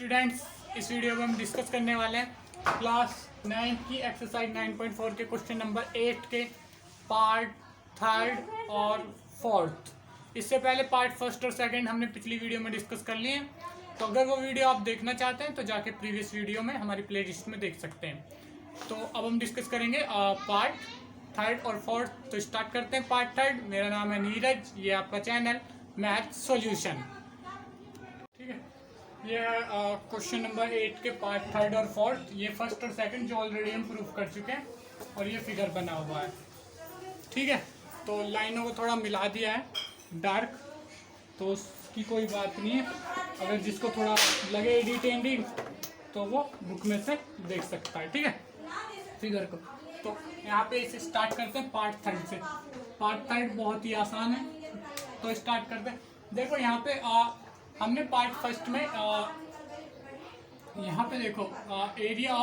Students, इस video में हम डिस्कस करने वाले हैं क्लास 9 की एक्सरसाइज 9.4 के क्वेश्चन नंबर 8 के पार्ट थर्ड और फोर्थ। इससे पहले पार्ट फर्स्ट और सेकंड हमने पिछली वीडियो में डिस्कस कर लिए हैं, तो अगर वो वीडियो आप देखना चाहते हैं तो जाके प्रीवियस वीडियो में हमारी प्ले लिस्ट में देख सकते हैं। तो अब हम डिस्कस करेंगे पार्ट थर्ड और फोर्थ। तो स्टार्ट करते हैं पार्ट थर्ड। मेरा नाम है नीरज, ये आपका चैनल मैथ सॉल्यूशन। ठीक है, ये है क्वेश्चन नंबर 8 के पार्ट थर्ड और फोर्थ। ये फर्स्ट और सेकंड जो ऑलरेडी हम प्रूफ कर चुके हैं, और ये फिगर बना हुआ है। ठीक है, तो लाइनों को थोड़ा मिला दिया है डार्क, तो उसकी कोई बात नहीं है। अगर जिसको थोड़ा लगे एडिटिंग तो वो बुक में से देख सकता है। ठीक है, फिगर को तो यहाँ पे इसे स्टार्ट करते हैं पार्ट थर्ड से। पार्ट थर्ड बहुत ही आसान है, तो स्टार्ट करते हैं। देखो यहाँ पे हमने पार्ट फर्स्ट में यहाँ पे देखो area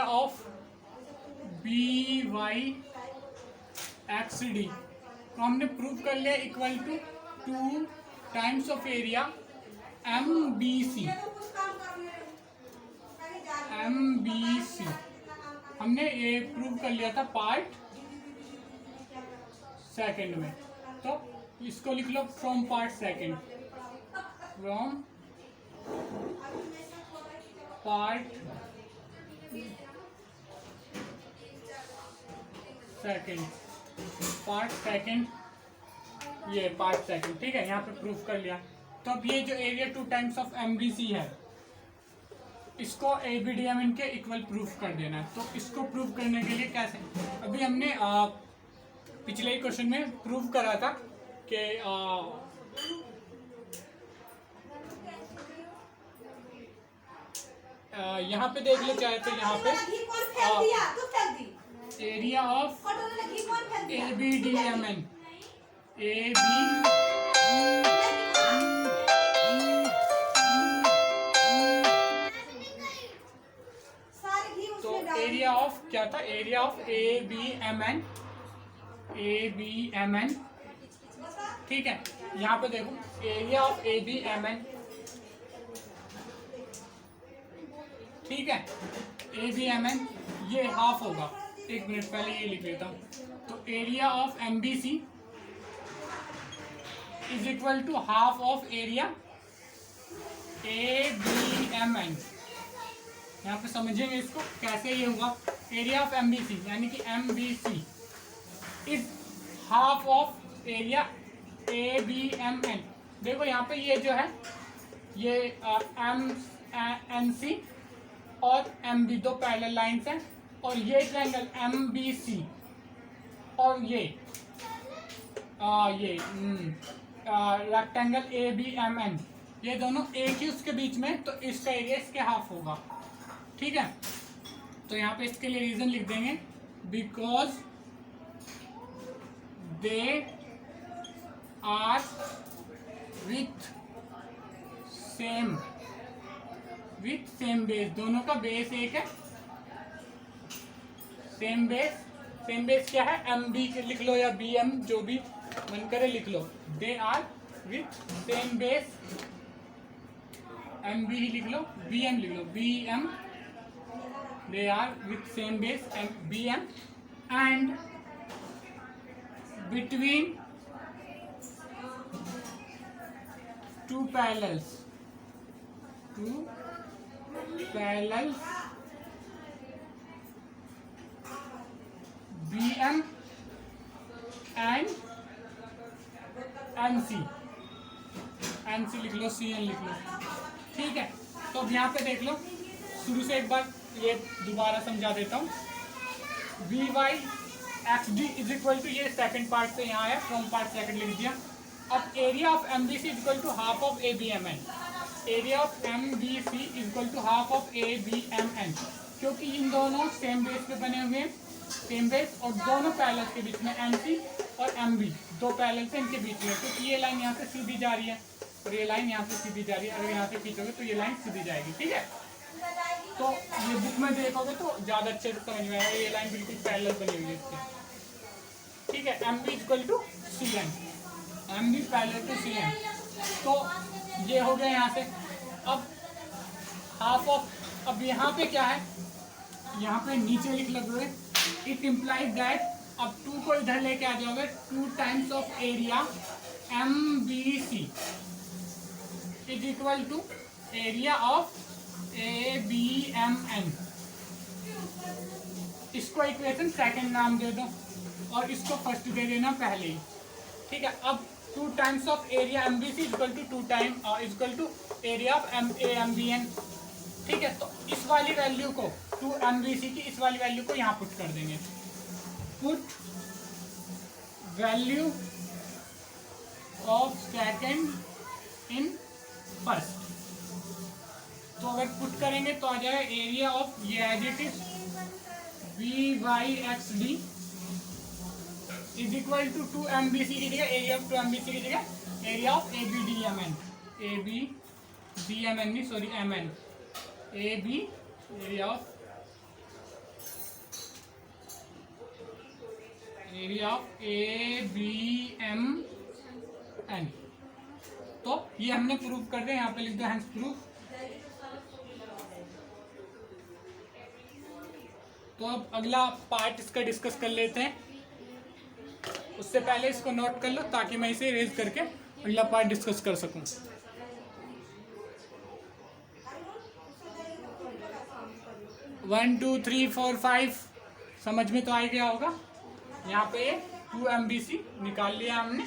of B Y X D को हमने प्रूव कर लिया equal to 2 times of area M B C हमने ये प्रूव कर लिया था पार्ट सेकंड में। तो इसको लिख लो from part second, from part second, ये पार्ट सेकंड। ठीक है, यहाँ पे प्रूफ कर लिया। तो अब ये जो एरिया 2 टाइम्स ऑफ एमबीसी है, इसको एबीडीएमएन के इक्वल प्रूफ कर देना है। तो इसको प्रूफ करने के लिए कैसे, अभी हमने पिछले ही क्वेश्चन में प्रूव करा था कि यहाँ पे देख लो चाहे तो यहाँ पे एरिया ऑफ एबीडीएमएन तो एरिया ऑफ क्या था, एरिया ऑफ एबीएमएन। ठीक है, यहाँ पे देखो एरिया ऑफ एबीएमएन। ठीक है, एबीएमएन ये हाफ होगा। एक मिनट पहले ये लिख लेता हूँ। तो area of MBC is equal to half of area ABMN. यहाँ पे समझेंगे इसको कैसे ये हुआ। एरिया ऑफ एमबीसी यानी कि MBC is half of area ABMN. देखो यहाँ पे ये जो है ये एमएनसी और एमबी दो पैरेलल लाइंस हैं, और ये ट्रायंगल एमबीसी और ये रेक्टेंगल एबीएमएन, ये दोनों एक ही उसके बीच में, तो इसका एरिया इसके हाफ होगा। ठीक है, तो यहाँ पे इसके लिए रीजन लिख देंगे, because they are with same base. दोनों का बेस एक है, सेम बेस क्या है, एम बी लिख लो या बी एम, जो भी मन करे लिख लो। They are with same base, M B ही लिख लो, बी एम लिख लो, B M. They are with same base B M and between two parallels BM and MC लिख लो, CN लिख लो। ठीक है, तो अब यहाँ पे देख लो, शुरू से एक बार ये दोबारा समझा देता हूँ। V Y X D is equal to, ये सेकंड पार्ट से यहाँ है, फ्रॉम पार्ट सेकंड लिख दिया। अब area of MBC is equal to half of ABMN. Area of MBC is equal to half of ABMN, क्योंकि इन दोनों सेम बेस पे बने हुए हैं, सेम बेस, और दोनों पैरेलल के बीच में एमसी और एमबी दो पैरेलल से इनके बीच में, क्योंकि ये लाइन यहाँ से सीधी जा रही है और ये लाइन यहाँ से सीधी जा रही है। अगर यहाँ से खींचोगे तो ये लाइन सीधी जाएगी। ठीक है, तो ये बुक में देखोगे तो ज़्यादा अच्छे से समझ में आएगा। ये लाइन बिल्कुल पैरेलल बनी हुई है इसके। ठीक है, M B equal to C N, M B parallel to C N. तो ये हो गया यहाँ से। अब हाफ ऑफ, अब यहाँ पे क्या है, यहाँ पे नीचे लिख लोगे इट इम्प्लाइज दैट, अब 2 को इधर लेके आ जाओगे, 2 times of area MBC is equal to area of ABMN। इसको इक्वेशन सेकंड नाम दे दो और इसको फर्स्ट दे देना पहले ही, ठीक है। अब 2 times of area MBC equal to 2 time equal to area of AMBN, ठीक है। तो इस वाली वैल्यू को 2 MBC की इस वाली वैल्यू को यहाँ पुट कर देंगे, put value of second in first. तो अगर पुट करेंगे तो आ जाएगा एरिया ऑफ, ये as it is VYXD is equal to 2 MBC की जगह एरिया ऑफ 2 MBC की जगह एरिया ऑफ ABDMN, ABDMN नहीं sorry MN, AB area of ABMN। तो ये हमने प्रूव कर दिया, यहाँ पे लिख दो हैंस प्रूफ। तो अब अगला पार्ट इसका डिस्कस कर लेते हैं। उससे पहले इसको नोट कर लो ताकि मैं इसे इरेज करके अगला पार्ट डिस्कस कर सकूं। वन टू थ्री फोर 5 समझ में तो आ गया होगा। यहाँ पे 2 MBC निकाल लिया हमने,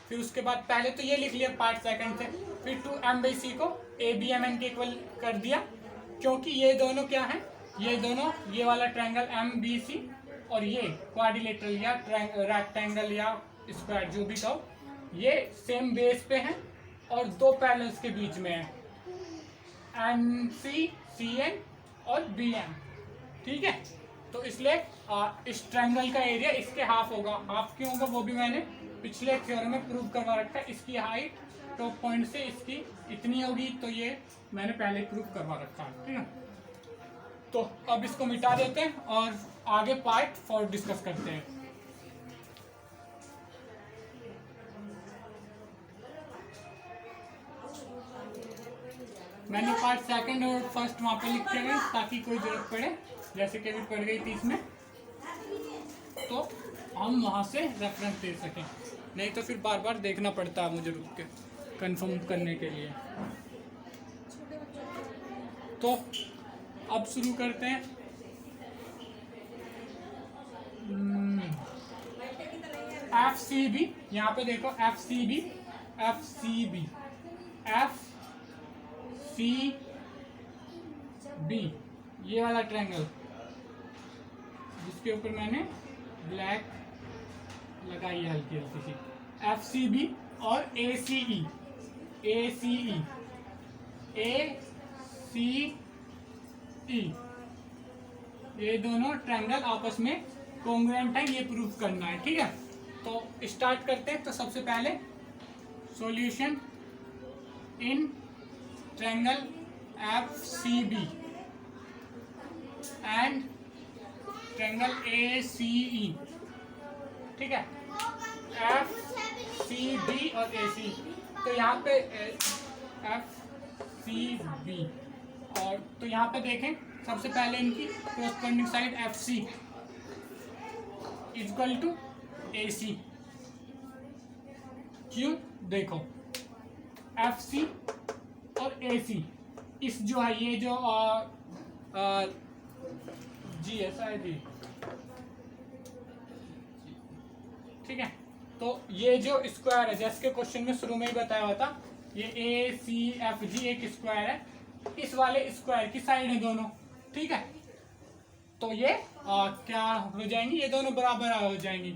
फिर उसके बाद पहले तो ये लिख लिया पार्ट सेकंड से, फिर 2 MBC को ABMN के इक्वल कर दिया, क्योंकि ये दोनों क्या है, ये दोनों, ये वाला ट्रायंगल MBC और ये क्वाड्रिलेटरल या रेक्टेंगल या स्क्वायर जो भी कहो, ये सेम बेस पे हैं और 2 पैरेलल्स के बीच में है, NC, CN और BM, ठीक है। तो इसलिए इस ट्रायंगल का एरिया इसके हाफ होगा। हाफ क्यों होगा वो भी मैंने पिछले थ्योरम में प्रूव करवा रखा है। इसकी हाइट टॉप पॉइंट से इसकी इतनी होगी, तो ये मैंने पहले प्रूव करवा रखा है, ठीक है। तो अब इसको मिटा देते हैं और आगे पार्ट 4 डिस्कस करते हैं। मैंने पार्ट सेकंड और फर्स्ट वहाँ पे लिखे हुए ताकि कोई जरूरत पड़े, जैसे कि अभी पड़ गई थी इसमें, तो हम वहाँ से रेफरेंस दे सकें, नहीं तो फिर बार बार देखना पड़ता है मुझे रुक के कंफर्म करने के लिए। तो अब शुरू करते हैं। FCB, यहाँ पे देखो FCB, ये वाला ट्रायंगल जिसके ऊपर मैंने ब्लैक लगाई है हल्की हल्की सी, FCB और ACE, ये दोनों ट्रायंगल आपस में कॉन्ग्रुएंट है, ये प्रूफ करना है, ठीक है। तो स्टार्ट करते हैं। तो सबसे पहले solution in triangle FCB and triangle ACE, ठीक है, FCB और AC। तो यहाँ पे FCB और तो यहाँ पे देखें सबसे पहले इनकी corresponding side FC equal to AC। क्यों, देखो FC और AC इस जो है ये जो जी ऐसा है जी, ठीक है। तो ये जो स्क्वायर है, जैसे के क्वेश्चन में शुरू में ही बताया हुआ था, ये ACFG एक स्क्वायर है, इस वाले स्क्वायर की साइड है दोनों, ठीक है। तो ये क्या हो जाएंगी, ये दोनों बराबर हो जाएंगी,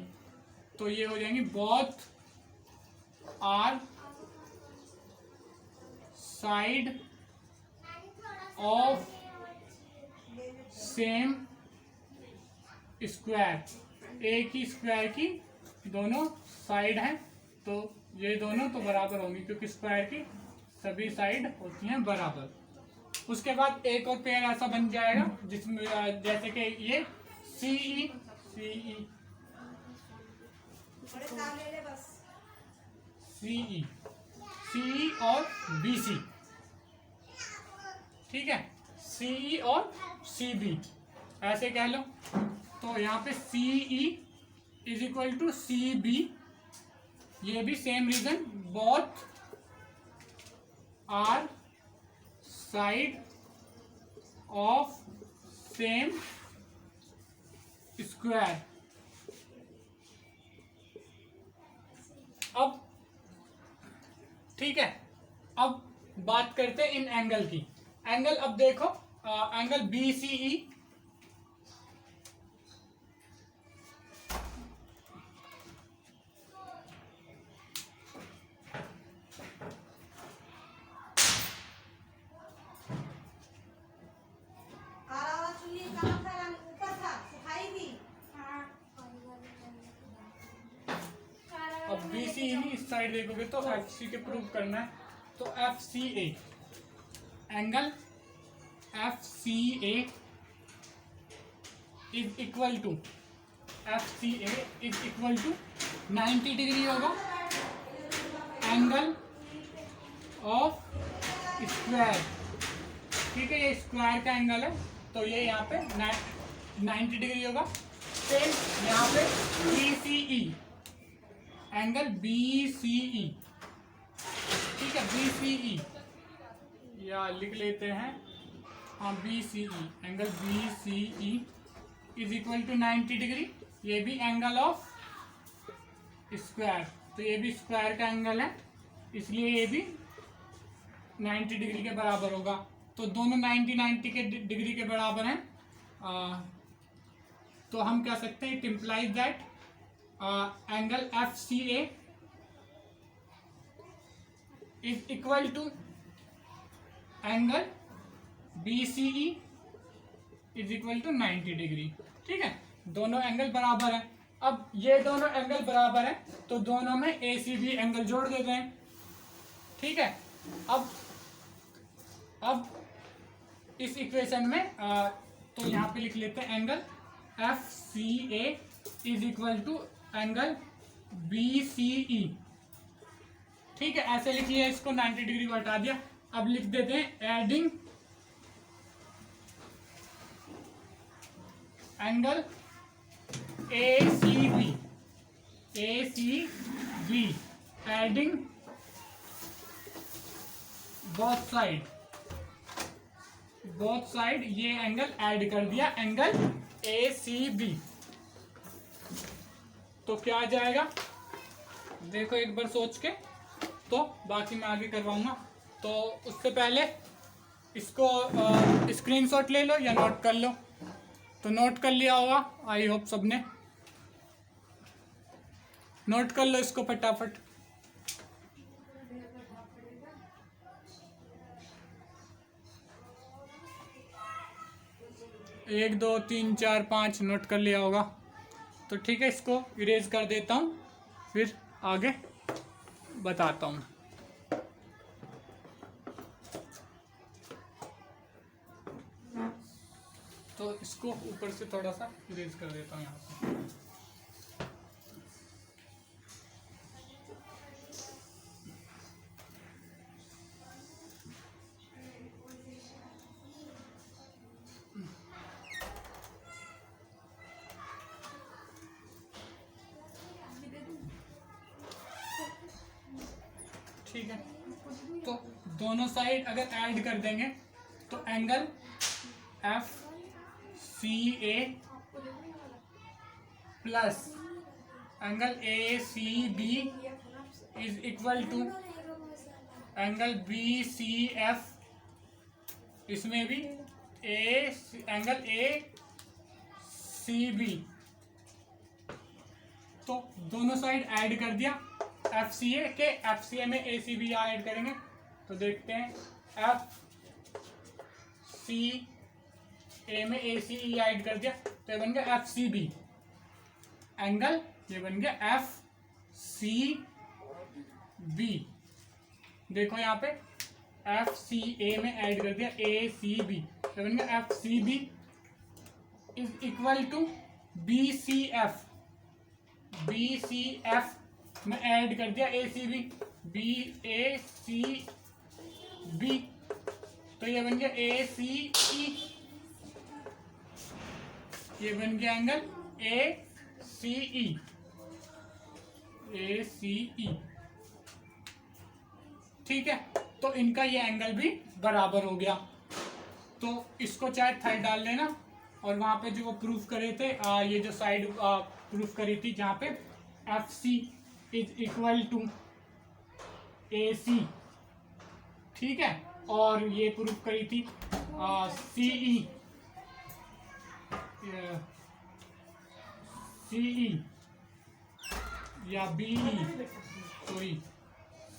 तो ये हो जाएंगी both are side of same square, एक ही स्क्वायर की दोनों साइड हैं, तो ये दोनों तो बराबर होंगी क्योंकि स्क्वायर की सभी साइड होती हैं बराबर। उसके बाद एक और पेयर ऐसा बन जाएगा जिसमें जैसे कि ये CE सी और बी सी, ठीक है, सी और सी बी ऐसे कह लो। तो यहाँ पे C E is equal to C B, ये भी same reason, both are side of same square. अब ठीक है, अब बात करते हैं इन एंगल की। एंगल अब देखो, एंगल बी सी ई, अब बी सी ई इस साइड देखोगे तो एफ सी के प्रूव करना है, तो F C A, angle F C A is equal to, F C A is equal to 90 degree होगा एंगल ऑफ स्क्वायर, ठीक है, ये स्क्वायर का एंगल है तो ये यहाँ पे 90 डिग्री होगा। फिर यहाँ पे B C E, angle B C E, ठीक है, बी सी ई या लिख लेते हैं, हाँ B C E, angle B C E is equal to 90 degree, ये भी एंगल ऑफ स्क्वायर, तो ये भी स्क्वायर का एंगल है इसलिए ये भी 90 डिग्री के बराबर होगा। तो दोनों 90 के डिग्री के बराबर हैं, तो हम कह सकते हैं it implies that angle F C A is equal to angle B C E is equal to 90 degree, ठीक है, दोनों एंगल बराबर हैं। अब ये दोनों एंगल बराबर हैं तो दोनों में ए सी बी एंगल जोड़ देते हैं, ठीक है। अब इस इक्वेशन में तो यहाँ पे लिख लेते हैं angle F C A is equal to angle B C E, ठीक है, ऐसे लिख लिया, इसको 90 डिग्री को हटा दिया। अब लिख देते हैं adding angle A C B, adding both side ये एंगल ऐड कर दिया, एंगल ए सी बी, तो क्या आ जाएगा देखो एक बार सोच के, तो बाकी मैं आगे करवाऊंगा। तो उससे पहले इसको स्क्रीनशॉट ले लो या नोट कर लो, तो नोट कर लिया होगा, आई होप सबने नोट कर लो इसको फटाफट। 1 2 3 4 5 नोट कर लिया होगा, तो ठीक है, इसको इरेज कर देता हूँ फिर आगे बताता हूँ। तो इसको ऊपर से थोड़ा सा इरेज कर देता हूँ यहाँ से। ठीक है, तो दोनों साइड अगर ऐड कर देंगे तो angle F C A plus angle A C B is equal to angle B C F, इसमें भी एंगल ए सी बी, तो दोनों साइड ऐड कर दिया एफ सी ए के, एफ सी ए में ए सी बी ऐड करेंगे तो देखते हैं एफ सी ए में ए सी ई ऐड कर दिया तो ये बन गया एफ सी बी एंगल, ये बन गया एफ सी बी। देखो यहाँ पे एफ सी ए में ऐड कर दिया ए सी बी, तो बन गया F C B is equal to B C F में ऐड कर दिया A C B, B A C B, तो ये बन गया ए सी ई, ये बन गया angle A C E, A C E. ठीक है, तो इनका ये एंगल भी बराबर हो गया। तो इसको चाहे थर्ड डाल लेना, और वहां पे जो वो प्रूफ करे थे, ये जो साइड प्रूफ करी थी जहां पे F C is equal to A C, ठीक है, और ये प्रूफ करी थी सी ई या B sorry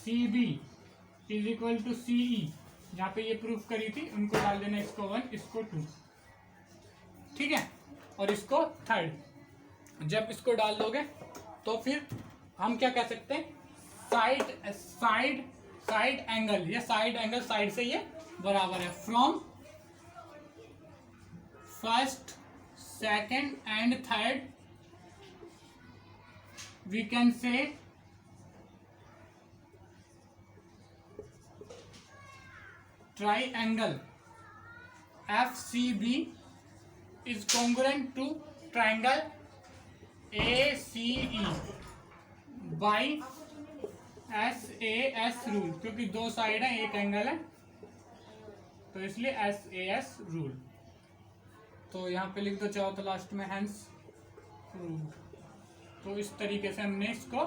C B is equal to C E, जहाँ पे ये प्रूफ करी थी उनको डाल देना, इसको 1 इसको 2, ठीक है, और इसको थर्ड। जब इसको डाल दोगे तो फिर हम क्या कह सकते हैं, साइड एंगल, ये साइड एंगल साइड से ये बराबर है, from first second and third we can say triangle FCB is congruent to triangle ACE by SAS rule, क्योंकि दो साइड है एक एंगल है तो इसलिए SAS रूल। तो यहाँ पे लिख दो चाहो तो लास्ट में हैंस प्रूव्ड। तो इस तरीके से हमने इसको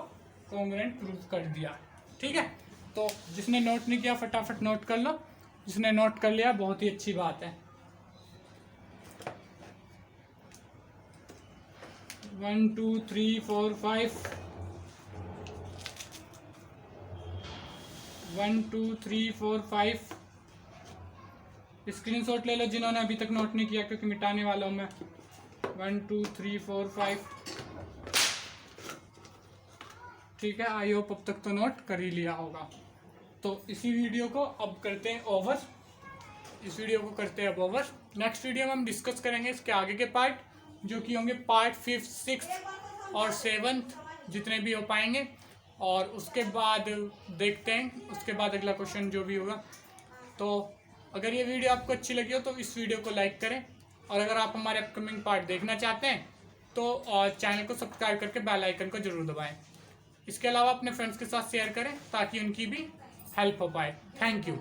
कॉन्ग्रुएंट प्रूव कर दिया, ठीक है। तो जिसने नोट नहीं किया फटाफट नोट कर लो, जिसने नोट कर लिया बहुत ही अच्छी बात है। 1 2 3 4 5 1 2 3 4 5 स्क्रीनशॉट ले लो जिन्होंने अभी तक नोट नहीं किया, क्योंकि मिटाने वाला हूं मैं। 1 2 3 4 5, ठीक है। आई होप अब तक तो नोट कर ही लिया होगा। तो इसी वीडियो को अब करते हैं ओवर, इस वीडियो को करते हैं अब ओवर। नेक्स्ट वीडियो में हम डिस्कस करेंगे इसके आगे के पार्ट, जो कि होंगे पार्ट 5th 6th और 7th जितने भी हो पाएंगे, और उसके बाद देखते हैं उसके बाद अगला क्वेश्चन जो भी होगा। तो अगर ये वीडियो आपको अच्छी लगी हो तो इस वीडियो को लाइक करें, और अगर आप हमारे अपकमिंग पार्ट देखना चाहते हैं तो चैनल को सब्सक्राइब करके बेल आइकन को जरूर दबाएं। इसके अलावा अपने फ्रेंड्स के साथ शेयर करें ताकि उनकी भी हेल्प हो पाए। Thank you.